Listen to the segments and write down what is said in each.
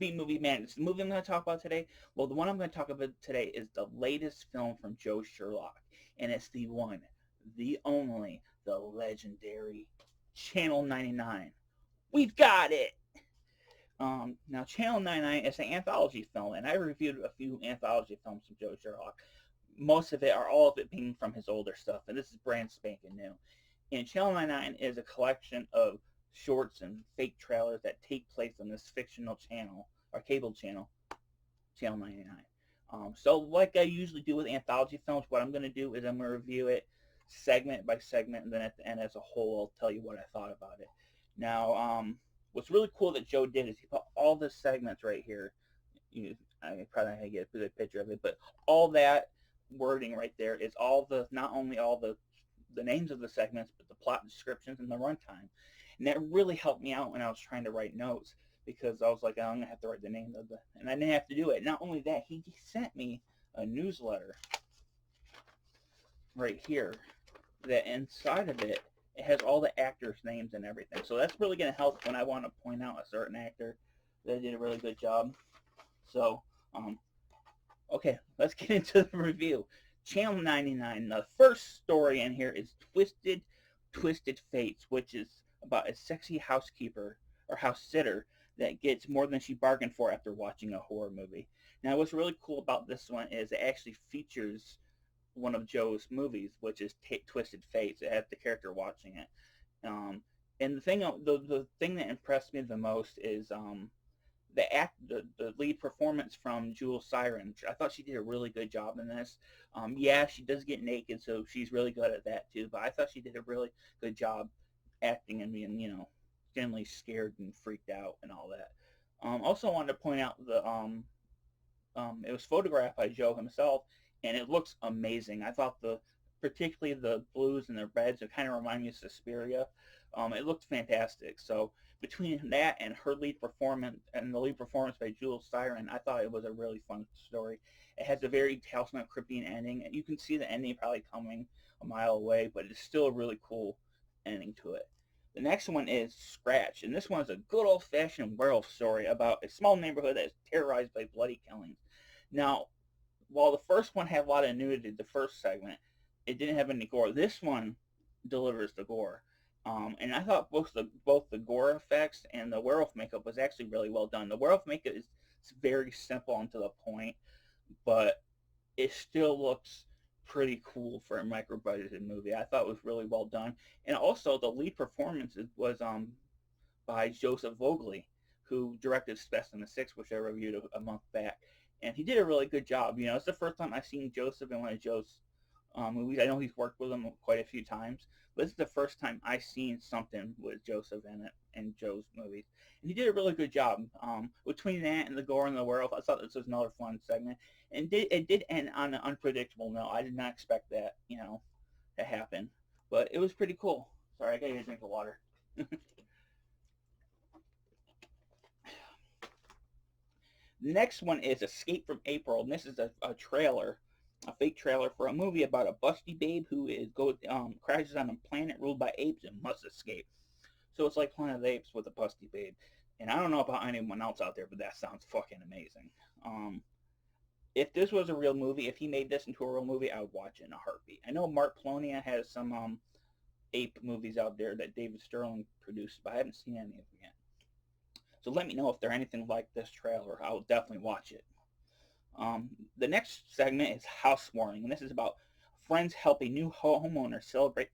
B Movie Madness. The movie I'm going to talk about today, well, the one I'm going to talk about today is the latest film from Joe Sherlock, and it's the one, the only, the legendary Channel 99. We've got it! Now, Channel 99 is an anthology film, and I reviewed a few anthology films from Joe Sherlock. Most of it, or all of it, being from his older stuff, and this is brand spanking new. And Channel 99 is a collection of shorts and fake trailers that take place on this fictional channel, or cable channel, Channel 99. So like I usually do with anthology films, what I'm going to do is I'm going to review it segment by segment, and then at the end as a whole, I'll tell you what I thought about it. Now, what's really cool that Joe did is he put all the segments right here. I probably not get a good picture of it, but all that wording right there is all the, not only all the names of the segments, but the plot descriptions and the runtime. And that really helped me out when I was trying to write notes, because I was like, oh, I'm going to have to write the name of the, and I didn't have to do it. Not only that, he sent me a newsletter right here that inside of it, it has all the actors' names and everything. So that's really going to help when I want to point out a certain actor that did a really good job. So, okay, let's get into the review. Channel 99. The first story in here is Twisted Fates, which is about a sexy housekeeper or house sitter that gets more than she bargained for after watching a horror movie. Now, what's really cool about this one is it actually features one of Joe's movies, which is Twisted Fates. It has the character watching it. And the thing that impressed me the most is the lead performance from Jewel Siren. I thought she did a really good job in this. Yeah, she does get naked, so she's really good at that too. But I thought she did a really good job acting and being, generally scared and freaked out and all that. Also wanted to point out it was photographed by Joe himself, and it looks amazing. I thought particularly the blues and their beds, it kind of remind me of Suspiria. It looked fantastic. So between that and her lead performance and the lead performance by Jewel Siren, I thought it was a really fun story. It has a very Talisman Cryptian ending, and you can see the ending probably coming a mile away, but it's still a really cool ending to it. The next one is Scratch, and this one is a good old-fashioned werewolf story about a small neighborhood that is terrorized by bloody killings. Now, while the first one had a lot of nudity, the first segment, it didn't have any gore. This one delivers the gore. And I thought both the gore effects and the werewolf makeup was actually really well done. The werewolf makeup is very simple and to the point, but it still looks pretty cool for a micro-budgeted movie. I thought it was really well done. And also, the lead performance was by Joseph Vogley, who directed Specimen 6, which I reviewed a month back. And he did a really good job. It's the first time I've seen Joseph in one of Joe's movies. I know he's worked with him quite a few times, but this is the first time I've seen something with Joseph in it in Joe's movies. And he did a really good job. Between that and the gore and the werewolf, I thought this was another fun segment. And it did end on an unpredictable note. I did not expect that, to happen. But it was pretty cool. Sorry, I gotta get a drink of water. The next one is Escape from April, and this is a trailer, a fake trailer for a movie about a busty babe who crashes on a planet ruled by apes and must escape. So it's like Planet of the Apes with a busty babe. And I don't know about anyone else out there, but that sounds fucking amazing. If this was a real movie, if he made this into a real movie, I would watch it in a heartbeat. I know Mark Polonia has some ape movies out there that David Sterling produced, but I haven't seen any of them yet. So let me know if they're anything like this trailer. I will definitely watch it. The next segment is Housewarming, and this is about friends help a new homeowner celebrate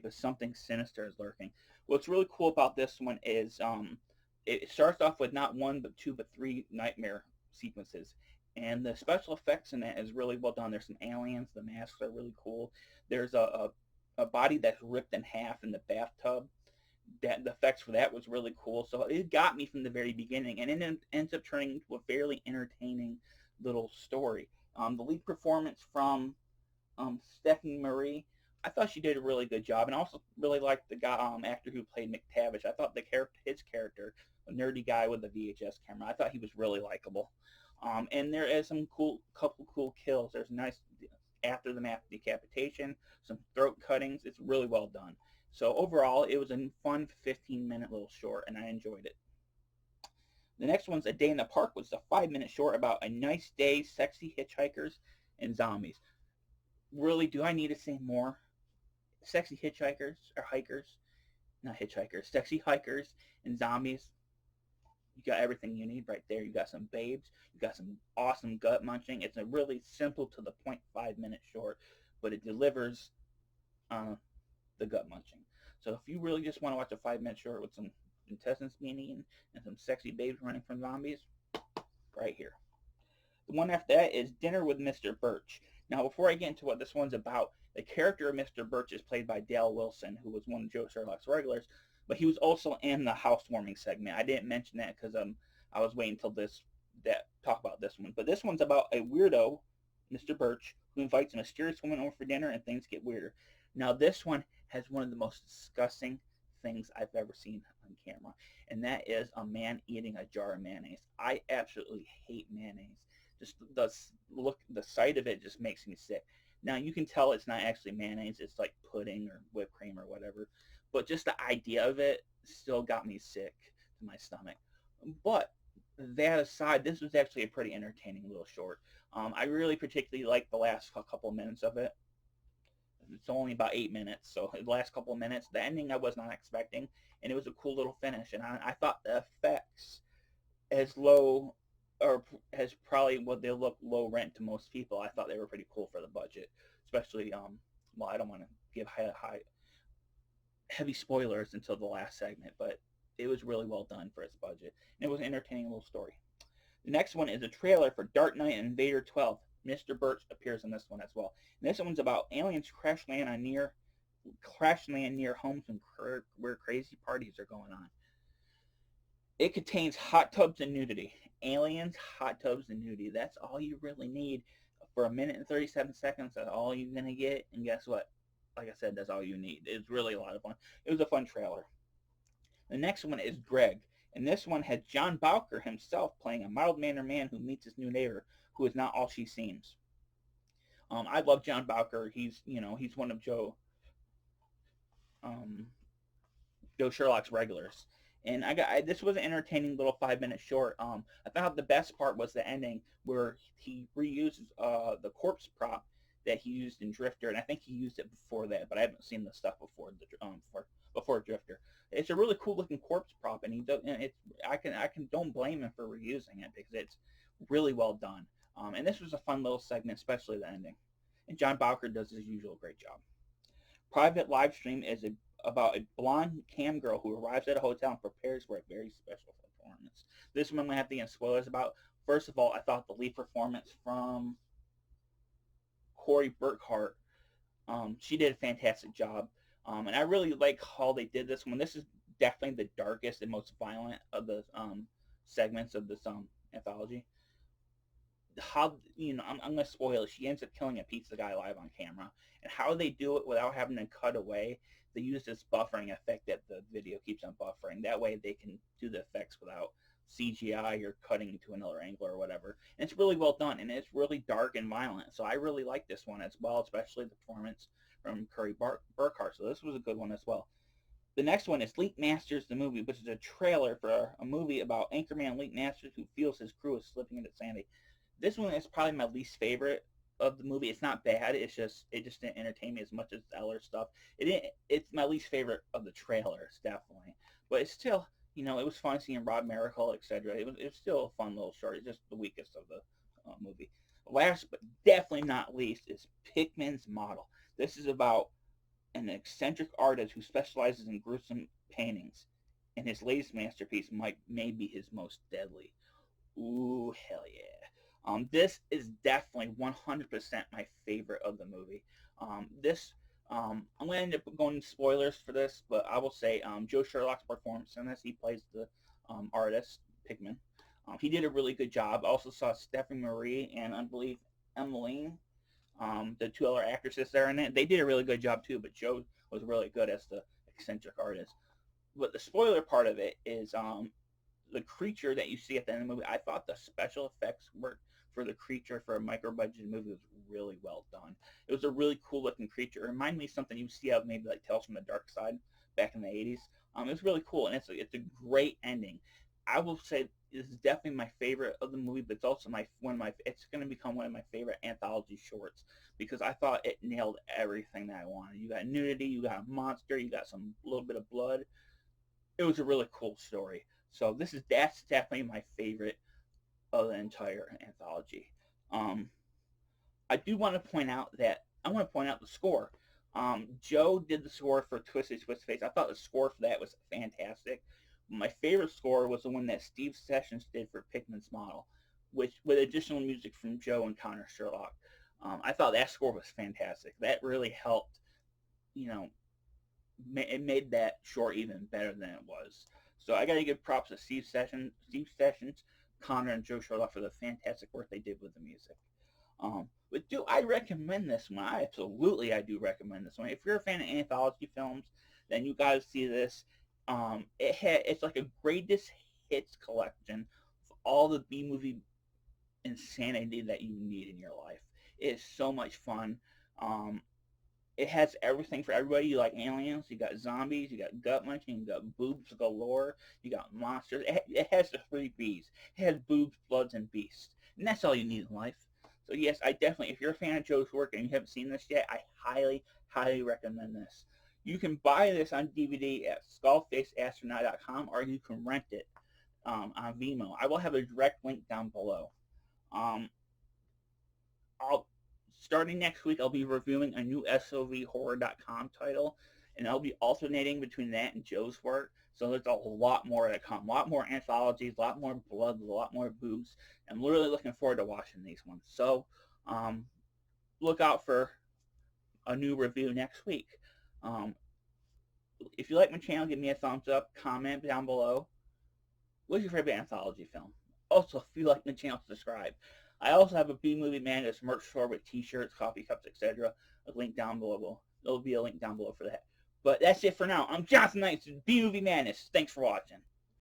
with something sinister is lurking. What's really cool about this one is it starts off with not one, but two, but three nightmare sequences. And the special effects in that is really well done. There's some aliens. The masks are really cool. There's a body that's ripped in half in the bathtub. The effects for that was really cool. So it got me from the very beginning, and it ends up turning into a fairly entertaining little story. The lead performance from Stephanie Marie, I thought she did a really good job, and I also really liked the guy, actor who played McTavish. I thought his character, a nerdy guy with a VHS camera, I thought he was really likable. And there is some couple cool kills. There's a nice aftermath decapitation, some throat cuttings. It's really well done. So overall, it was a fun 15-minute little short, and I enjoyed it. The next one's A Day in the Park, which is a 5-minute short about a nice day, sexy hitchhikers, and zombies. Really, do I need to say more? Sexy hitchhikers or hikers, not hitchhikers, sexy hikers and zombies. You got everything you need right there. You got some babes. You got some awesome gut munching. It's a really simple to the point 5-minute short, but it delivers uh, the gut munching. So if you really just want to watch a 5-minute short with some intestines being eaten and some sexy babes running from zombies, right here. The one after that is Dinner with Mr. Birch. Now, before I get into what this one's about, the character of Mr. Birch is played by Dale Wilson, who was one of Joe Sherlock's regulars, but he was also in the housewarming segment. I didn't mention that because I was waiting until that talk about this one. But this one's about a weirdo, Mr. Birch, who invites a mysterious woman over for dinner, and things get weirder. Now, this one has one of the most disgusting things I've ever seen on camera, and that is a man eating a jar of mayonnaise. I absolutely hate mayonnaise. Just the sight of it just makes me sick. Now you can tell it's not actually mayonnaise; it's like pudding or whipped cream or whatever. But just the idea of it still got me sick to my stomach. But that aside, this was actually a pretty entertaining little short. I really particularly liked the last couple of minutes of it. It's only about 8 minutes, so the last couple of minutes, the ending I was not expecting, and it was a cool little finish. And I thought the effects, as low or as probably what they look low rent to most people, I thought they were pretty cool for the budget, especially well, I don't want to give heavy spoilers until the last segment, but it was really well done for its budget, and it was an entertaining little story. The next one is a trailer for Dark Knight and Invader 12. Mr. Birch appears in this one as well. And this one's about aliens crash land near homes where crazy parties are going on. It contains hot tubs and nudity. Aliens, hot tubs, and nudity. That's all you really need for a minute and 37 seconds. That's all you're going to get. And guess what? Like I said, that's all you need. It's really a lot of fun. It was a fun trailer. The next one is Greg. And this one had John Bowker himself playing a mild-mannered man who meets his new neighbor, who is not all she seems. I love John Bowker. He's one of um, Joe Sherlock's regulars. And this was an entertaining little 5-minute short. I thought the best part was the ending where he reuses the corpse prop that he used in Drifter, and I think he used it before that, but I haven't seen the stuff before Drifter. It's a really cool looking corpse prop, and he does. And it's I can don't blame him for reusing it because it's really well done. And this was a fun little segment, especially the ending. And John Bowker does his usual great job. Private Livestream is about a blonde cam girl who arrives at a hotel and prepares for a very special performance. This one I'm going to have to get spoilers about. First of all, I thought the lead performance from Corey Burkhart, she did a fantastic job. And I really like how they did this one. This is definitely the darkest and most violent of the segments of this anthology. I'm gonna spoil it. She ends up killing a pizza guy live on camera, and how they do it without having to cut away. They use this buffering effect that the video keeps on buffering. That way they can do the effects without CGI or cutting to another angle or whatever. And it's really well done, and it's really dark and violent. So I really like this one as well, especially the performance from Burkhart. So this was a good one as well. The next one is Link Masters, the movie, which is a trailer for a movie about anchorman Link Masters who feels his crew is slipping into sanity. This one is probably my least favorite of the movie. It's not bad. It just didn't entertain me as much as the other stuff. It's my least favorite of the trailers, definitely. But it's still, it was fun seeing Rob Miracle, etc. It was still a fun little short. It's just the weakest of the movie. Last but definitely not least is Pickman's Model. This is about an eccentric artist who specializes in gruesome paintings, and his latest masterpiece may be his most deadly. Ooh, hell yeah. This is definitely 100% my favorite of the movie. I'm going to end up going into spoilers for this, but I will say Joe Sherlock's performance in this, he plays the artist, Pigman. He did a really good job. I also saw Stephanie Marie and I believe Emmeline, the two other actresses there in it. They did a really good job too, but Joe was really good as the eccentric artist. But the spoiler part of it is the creature that you see at the end of the movie. I thought the special effects work for the creature for a micro budget movie was really well done. It was a really cool looking creature. It reminded me of something you see out maybe like Tales from the Dark Side back in the 80s. It was really cool, and it's a great ending. I will say is definitely my favorite of the movie, but it's also it's going to become one of my favorite anthology shorts because I thought it nailed everything that I wanted. You got nudity, you got a monster, you got some little bit of blood. It was a really cool story. So that's definitely my favorite of the entire anthology. Um, I do want to point out the score. Joe did the score for Twisted Twist Face. I thought the score for that was fantastic. My favorite score was the one that Steve Sessions did for Pikmin's Model, which with additional music from Joe and Connor Sherlock. I thought that score was fantastic. That really helped, you know, it made that short even better than it was. So I got to give props to Steve Sessions, Connor, and Joe Sherlock for the fantastic work they did with the music. But do I recommend this one? I do recommend this one. If you're a fan of anthology films, then you got to see this. It's like a greatest hits collection of all the B movie insanity that you need in your life. It is so much fun. Um, it has everything for everybody. You like aliens, you got zombies, you got gut munching, you got boobs galore, you got monsters. It has the three B's. It has boobs, bloods, and beasts. And that's all you need in life. So yes, I definitely, if you're a fan of Joe's work and you haven't seen this yet, I highly, highly recommend this. You can buy this on DVD at skullfaceastronaut.com or you can rent it on Vimeo. I will have a direct link down below. Um, I'll starting next week, I'll be reviewing a new SOVhorror.com title, and I'll be alternating between that and Joe's work. So there's a lot more to come, a lot more anthologies, a lot more blood, a lot more boobs. I'm really looking forward to watching these ones. So look out for a new review next week. Um, if you like my channel, give me a thumbs up, comment down below. What's your favorite anthology film? Also, if you like my channel, subscribe. I also have a B Movie Madness merch store with t-shirts, coffee cups, etc. A link down below. There'll be a link down below for that. But that's it for now. I'm Jonathan Knights, B Movie Madness. Thanks for watching.